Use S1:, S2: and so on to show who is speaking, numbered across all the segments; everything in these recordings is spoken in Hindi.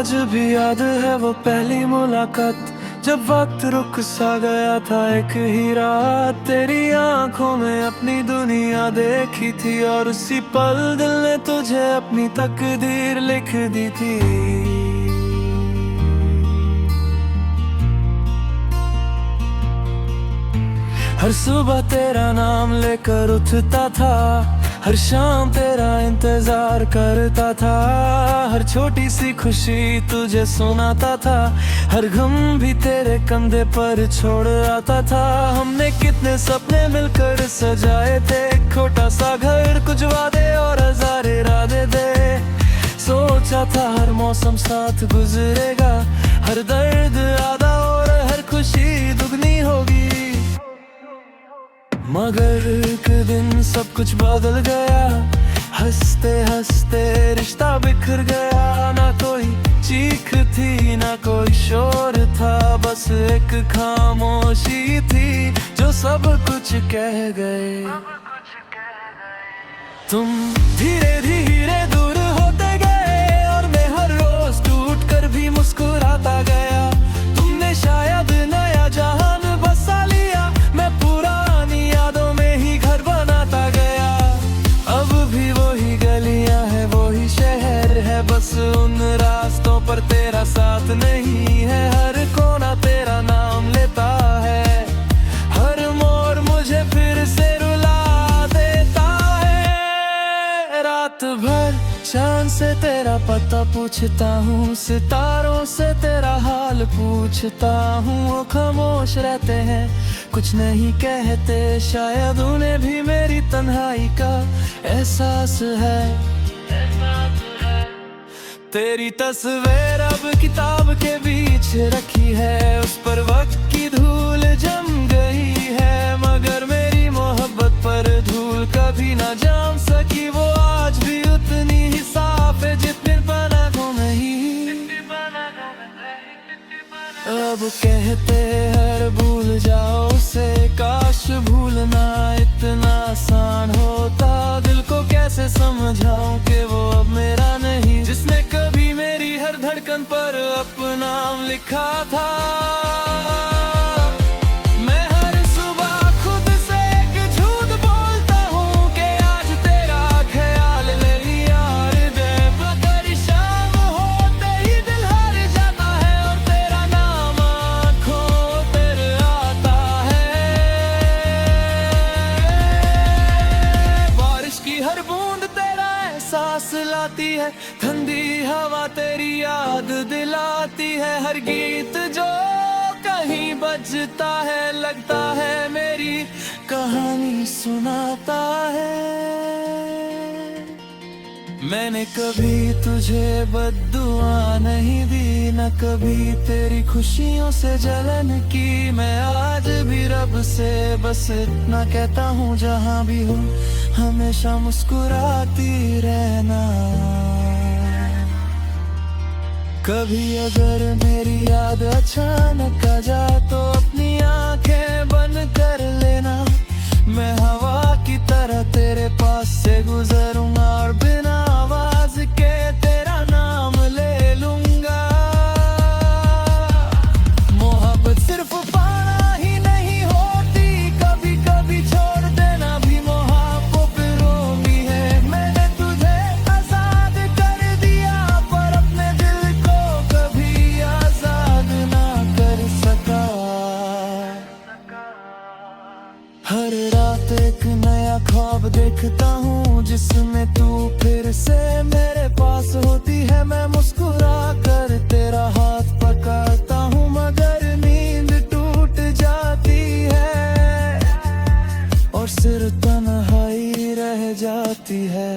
S1: आज भी याद है वो पहली मुलाकात, जब वक्त रुक सा गया था एक ही रात। तेरी आंखों में अपनी दुनिया देखी थी और उसी पल दिल ने तुझे अपनी तकदीर लिख दी थी। हर सुबह तेरा नाम लेकर उठता था, हर शाम तेरा इंतजार करता था, हर छोटी सी खुशी तुझे सुनाता था, हर गम भी तेरे कंधे पर छोड़ आता था। हमने कितने सपने मिलकर सजाए थे, छोटा सा घर, कुछ वादे और हजार इरादे थे। सोचा था हर मौसम साथ गुजरेगा, हर दर्द आधा और हर खुशी दुगनी होगी। मगर एक दिन सब कुछ बदल गया, हंसते हंसते रिश्ता बिखर गया। ना कोई चीख थी ना कोई शोर था, बस एक खामोशी थी जो सब कुछ कह गए। तुम धीरे धीरे दूर होते गए और मैं हर रोज टूट कर भी मुस्कुराता गया। तुमने शायद नया जहान बसा लिया, मैं पुरानी यादों में ही घर बनाता गया। अब भी वही गलियां है, वही शहर है, बस उन रास्तों पर तेरा साथ नहीं है। हर कोना तेरा नाम लेता है, हर मोड़ मुझे फिर से रुला देता है। रात भर चांद से तेरा पता पूछता हूँ, सितारों से तेरा हाल पूछता हूँ। वो खामोश रहते हैं, कुछ नहीं कहते, शायद उन्हें भी मेरी तन्हाई का एहसास है। तेरी तस्वीर अब किताब के बीच रखी है, उस पर वक्त की धूल जम गई है। मगर मेरी मोहब्बत पर धूल कभी ना जम सकी, वो आज भी उतनी ही साफ है जितनी पलकों में ही। अब कहते हर भूल जाओ उसे, काश भूलना इतना आसान होता। दिल को कैसे समझाऊं कि वो अब मेरा नहीं, जिसने कभी मेरी हर धड़कन पर अपना नाम लिखा था। मैं हर सुबह खुद से एक झूठ बोलता हूँ कि आज तेरा ख्याल नहीं यार दे, मगर शाम होते ही दिल हार जाता है और तेरा नाम आँखों पर आता है। बारिश की हर बूंद तेरा एहसास लाती है, ठंडी हवा तेरी याद दिलाती है। हर गीत जो कहीं बजता है, लगता है मेरी कहानी सुनाता है। मैंने कभी तुझे बद्दुआ नहीं दी, न कभी तेरी खुशियों से जलन की। मैं आज भी रब से बस इतना कहता हूँ, जहाँ भी हूँ हमेशा मुस्कुराती रहना। कभी अगर मेरी याद अचानक आ जा तो अपनी आंखें बंद कर लेना। मैं हवा की तरह तेरे पास से गुजरूंगा और बिना आवाज के तेरा नाम ले लूंगा। मोहब्बत सिर्फ पाना ही नहीं होती, कभी कभी छोड़ देना भी मोहब्बत पे रोमी है। मैंने तुझे आजाद कर दिया पर अपने दिल को कभी आजाद ना कर सका। हर रात एक नया ख्वाब देखता हूँ, जिसमें तू फिर से मेरे पास होती है। मैं मुस्कुरा कर तेरा हाथ पकड़ता हूँ, मगर नींद टूट जाती है और सिर्फ तन्हाई रह जाती है।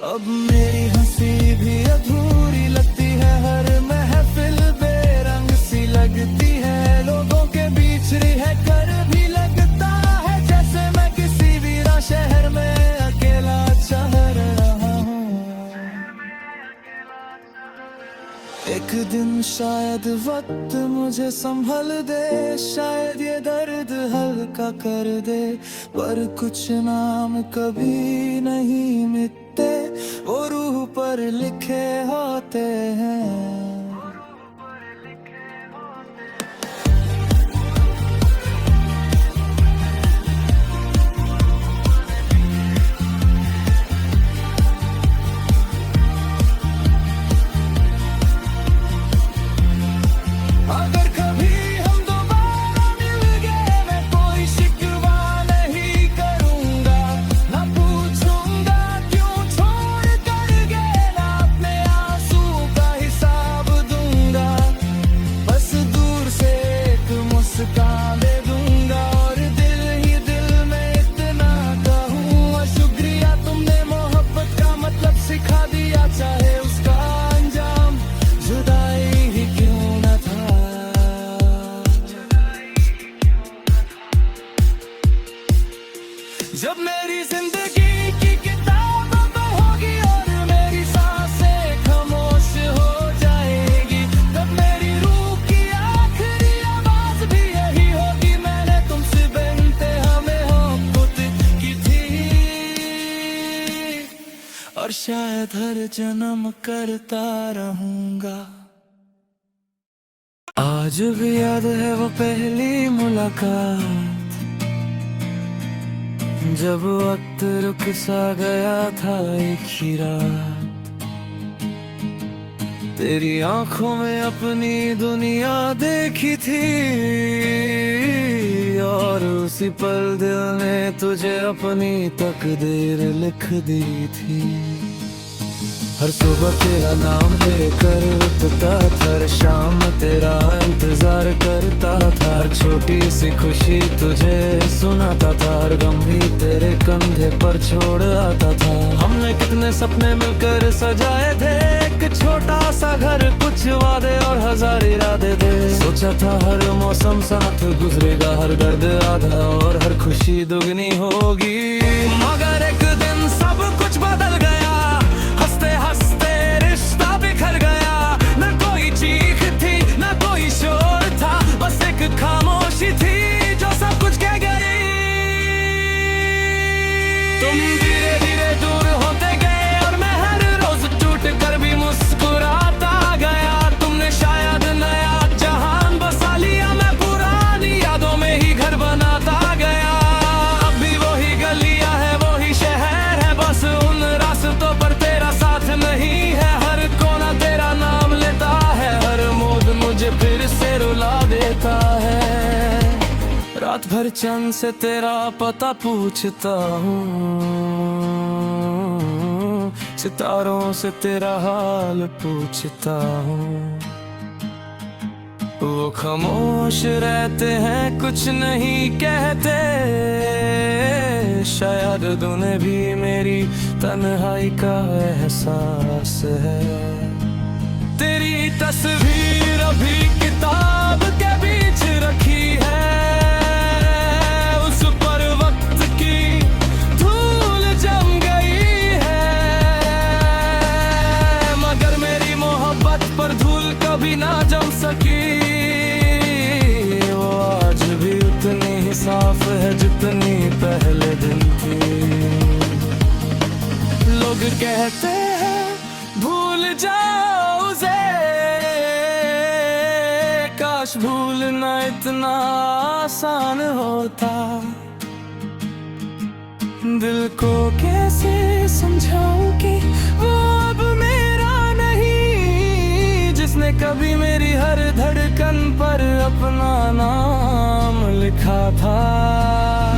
S1: अब मेरी हंसी भी अधूरी लगती है, हर महफिल बेरंग सी लगती है। लोगों के बीच रह कर भी लगता है जैसे मैं किसी वीरा शहर में अकेला चल रहा हूँ। एक दिन शायद वक्त मुझे संभल दे, शायद ये दर्द हल्का कर दे, पर कुछ नाम कभी नहीं मिटते। वो रूह ऊपर लिखे होते हैं। अगर कभी हम दोबारा मिल गए, मैं कोई शिकवा नहीं करूंगा, ना पूछूंगा क्यों छोड़ कर गए, ना अपने आंसू का हिसाब दूंगा। बस दूर से एक मुस्कान दे दूंगा और दिल ही दिल में इतना कहूँगा, शुक्रिया तुमने मोहब्बत का मतलब सिखा दिया, चाहे उसका अंजाम जुदाई ही क्यों न था। जब मेरी जिंदगी की किताब बंद होगी और मेरी सांसें खामोश हो जाएगी, तब मेरी रूह की आखिरी आवाज भी यही होगी, मैंने तुमसे बेइंतहा मोहब्बत की थी और शायद हर जन्म करता रहूंगा। आज भी याद है वो पहली मुलाकात, जब वक्त रुक सा गया था एक ही रात, तेरी आंखों में अपनी दुनिया देखी थी और उसी पल दिल ने तुझे अपनी तकदीर लिख दी थी। हर सुबह तेरा नाम लेकर उठता था, हर शाम तेरा इंतजार करता था, हर छोटी सी खुशी तुझे सुनाता था, हर गम भी तेरे कंधे पर छोड़ आता था। हमने कितने सपने मिलकर सजाए थे, एक छोटा सा घर, कुछ वादे और हजार इरादे थे। सोचा था हर मौसम साथ गुजरेगा, हर दर्द आधा और हर खुशी दुगनी होगी, मगर एक दिन सब कुछ बदल गया, हंसते हंसते रिश्ता बिखर गया, न कोई चीख थी न कोई शोर था, बस एक खामोशी थी जो सब कुछ कह गई। तुम धीरे धीरे दूर होते गए और मैं हर रोज टूट कर भी मुस्कुराता गया, तुमने शायद नया जहान बसा लिया, मैं पुरानी यादों में ही घर बनाता गया। अब भी वही गलियां है वही शहर है, बस उन रास्तों पर तेरा साथ नहीं है, हर कोना तेरा नाम लेता है, हर मोड़ मुझे फिर से रुला देता है। रात भर चंद से तेरा पता पूछता हूँ, सितारों से तेरा हाल पूछता हूँ, वो खामोश रहते हैं कुछ नहीं कहते, शायद उन्हें भी मेरी तन्हाई का एहसास है। तेरी तस्वीर अभी किताब के बीच रखी है, उस पर वक्त की धूल जम गई है, मगर मेरी मोहब्बत पर धूल कभी ना जम सकी, वो आज भी उतनी ही साफ है जितनी पहले दिन थी। लोग कहते हैं भूल जाओ उसे, काश भूलना इतना आसान होता, दिल को कैसे समझाऊं कि वो अब मेरा नहीं, जिसने कभी मेरी हर धड़कन पर अपना नाम लिखा था।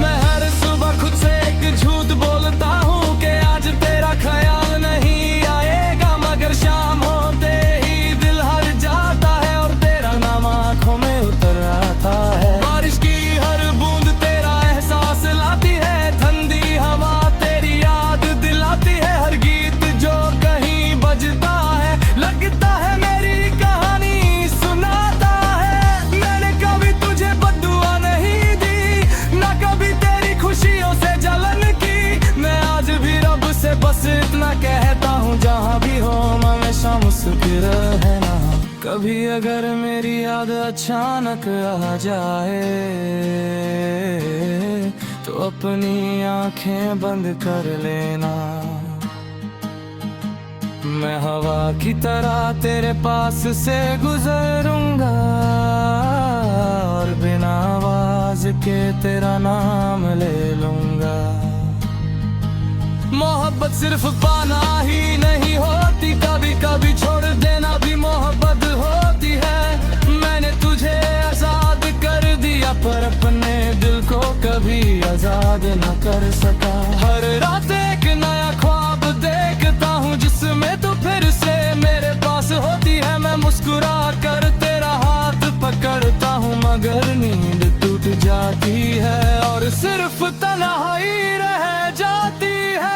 S1: मैं हर सुबह खुद से एक झूठ बोलता हूँ कि आज तेरा ख्याल नहीं आएगा, मगर शाम होते ही दिल हर जाता है और तेरा नाम आंखों में उतर आता है। बारिश की हर बूंद तेरा एहसास लाती है, ठंडी हवा तेरी याद दिलाती है, हर गीत जो कहीं बजता है लगता है मेरी कहानी सुनाता है। मैंने कभी तुझे बद्दुआ नहीं दी, ना कभी तेरी खुशियों से जलन की, मैं आज भी रब से बस इतना कहता हूँ, जहाँ भी हो हमेशा मुस्कुरा रहना। कभी अगर मेरी याद अचानक आ जाए तो अपनी आंखें बंद कर लेना, मैं हवा की तरह तेरे पास से गुजरूंगा और बिना आवाज के तेरा नाम ले लूंगा। मोहब्बत सिर्फ पाना ही नहीं होती, कभी कभी छोड़ देना भी मोहब्बत होती है। मैंने तुझे आजाद कर दिया पर अपने दिल को कभी आजाद न कर सका। हर रात एक नया ख्वाब देखता हूँ जिसमें तू फिर से मेरे पास होती है। मैं मुस्कुरा कर तेरा हाथ पकड़ता हूँ मगर नींद टूट जाती है और सिर्फ तन्हाई रह जाती है।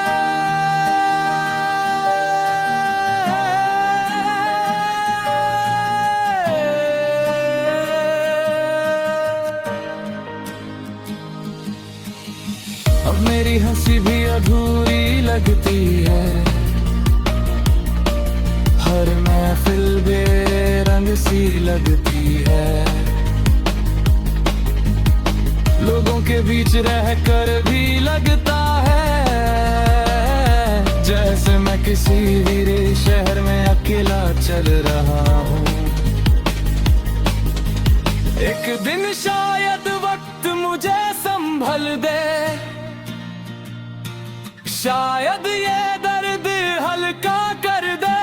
S1: अब मेरी हंसी भी अधूरी लगती है, हर महफिल बेरंग सी लगती है। लोगों के बीच रहकर भी लगता है जैसे मैं किसी वीरे शहर में अकेला चल रहा हूँ। एक दिन शायद वक्त मुझे संभल दे, शायद ये दर्द हल्का कर दे,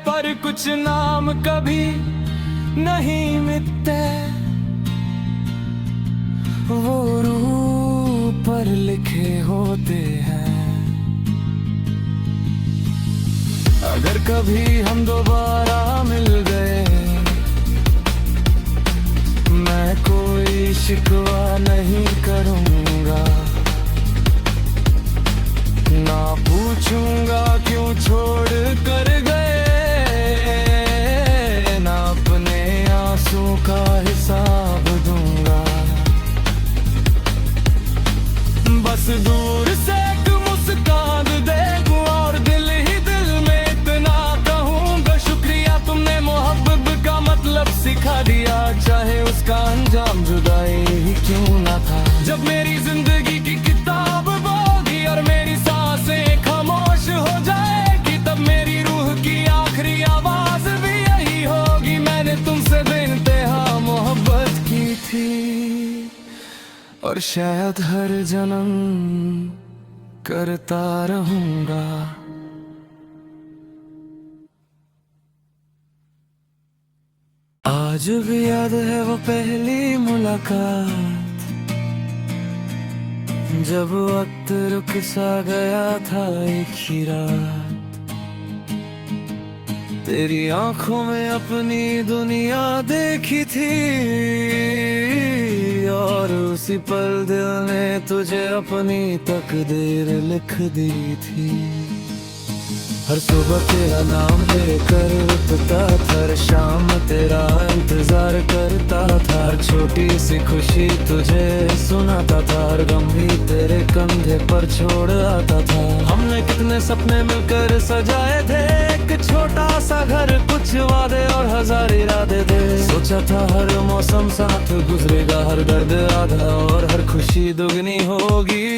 S1: पर कुछ नाम कभी नहीं मिटते, वो रूह पर लिखे होते हैं। अगर कभी हम दोबारा मिल गए, मैं कोई शिकवा नहीं करूँगा, ना पूछूंगा क्यों छोड़ कर गए, ना अपने आंसू का हिसाब दूंगा। बस दूर से एक मुस्कान देखूं और दिल ही दिल में इतना कहूँगा शुक्रिया तुमने मोहब्बत का मतलब सिखा दिया, चाहे उसका अंजाम जुदाई ही क्यों ना था। जब मेरी जिंदगी की किताब बोगी और मेरी सांसें खामोश हो जाएगी, तब मेरी रूह की आखिरी आवाज भी यही होगी, मैंने तुमसे बेइंतहा मोहब्बत की थी और शायद हर जन्म करता रहूंगा। आज भी याद है वो पहली मुलाकात, जब वक्त रुक सा गया था एक ही रात। तेरी आंखों में अपनी दुनिया देखी थी और उसी पल दिल ने तुझे अपनी तकदीर लिख दी थी। हर सुबह तेरा नाम लेकर उठता था, हर शाम तेरा इंतजार करता था, हर छोटी सी खुशी तुझे सुनाता था, हर गम भी तेरे कंधे पर छोड़ आता था। हमने कितने सपने मिलकर सजाए थे, एक छोटा सा घर, कुछ वादे और हजार इरादे थे। सोचा था हर मौसम साथ गुजरेगा, हर दर्द आधा और हर खुशी दुगनी होगी।